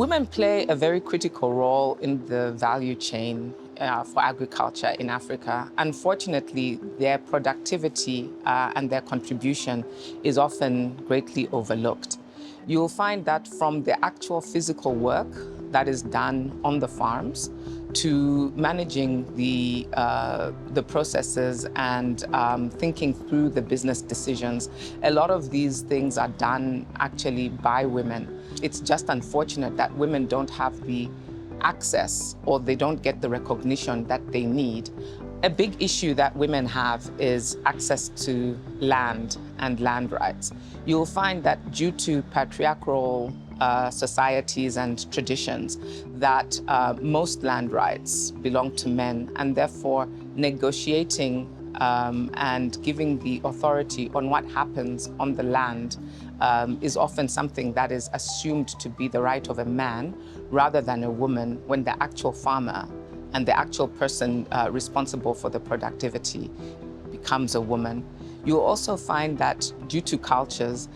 Women play a very critical role in the value chain for agriculture in Africa. Unfortunately, their productivity and their contribution is often greatly overlooked. You'll find that from the actual physical work that is done on the farms to managing the processes and thinking through the business decisions, a lot of these things are done actually by women. It's just unfortunate that women don't have the access or they don't get the recognition that they need. A big issue that women have is access to land and land rights. You'll find that due to patriarchal societies and traditions, that most land rights belong to men, and therefore negotiating and giving the authority on what happens on the land is often something that is assumed to be the right of a man rather than a woman, when the actual farmer and the actual person responsible for the productivity becomes a woman. You'll also find that due to cultures,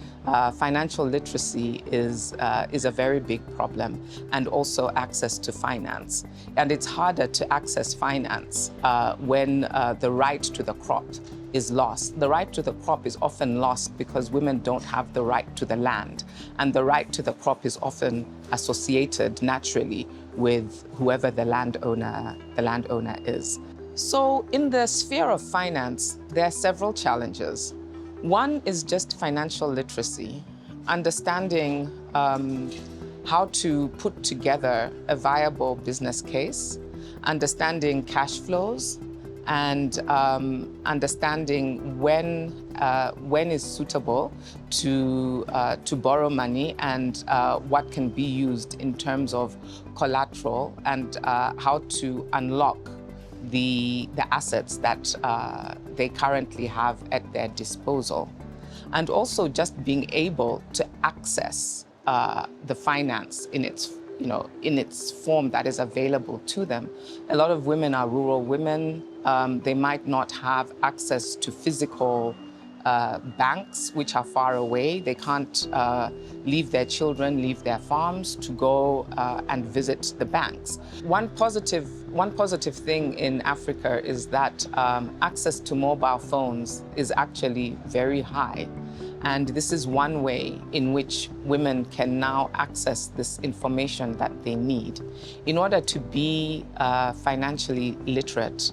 financial literacy is a very big problem, and also access to finance. And it's harder to access finance when the right to the crop is lost. The right to the crop is often lost because women don't have the right to the land, and the right to the crop is often associated naturally with whoever the landowner is. So in the sphere of finance, there are several challenges. One is just financial literacy, understanding how to put together a viable business case, understanding cash flows, and understanding when is suitable to borrow money, and what can be used in terms of collateral, and how to unlock the assets that they currently have at their disposal. And also just being able to access the finance in its form that is available to them. A lot of women are rural women. They might not have access to physical banks, which are far away. They can't leave their children, leave their farms to go and visit the banks. One positive thing in Africa is that access to mobile phones is actually very high. And this is one way in which women can now access this information that they need. In order to be financially literate,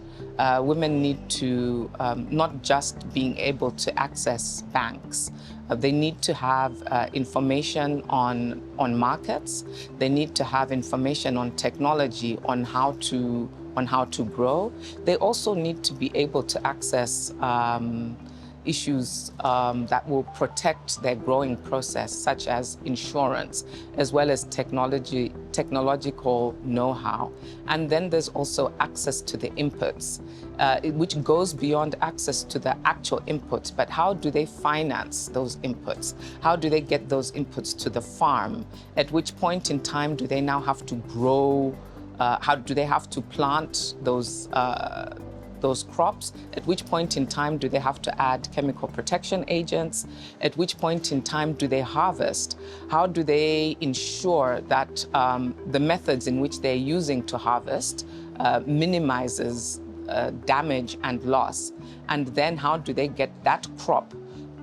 women need to not just being able to access banks. They need to have information on markets. They need to have information on technology, on how to grow. They also need to be able to access issues that will protect their growing process, such as insurance, as well as technological know-how. And then there's also access to the inputs, which goes beyond access to the actual inputs, but how do they finance those inputs? How do they get those inputs to the farm? At which point in time do they now have to grow? How do they have to plant those crops? At which point in time do they have to add chemical protection agents? At which point in time do they harvest? How do they ensure that the methods in which they're using to harvest minimizes damage and loss? And then how do they get that crop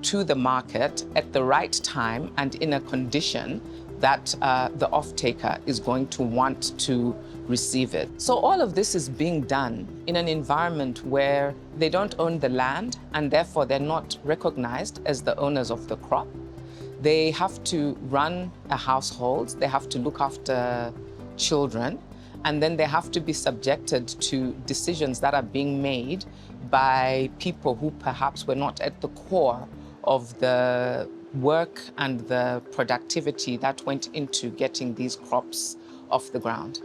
to the market at the right time and in a condition that the off-taker is going to want to receive it? So all of this is being done in an environment where they don't own the land, and therefore they're not recognized as the owners of the crop. They have to run a household, they have to look after children, and then they have to be subjected to decisions that are being made by people who perhaps were not at the core of the work and the productivity that went into getting these crops off the ground.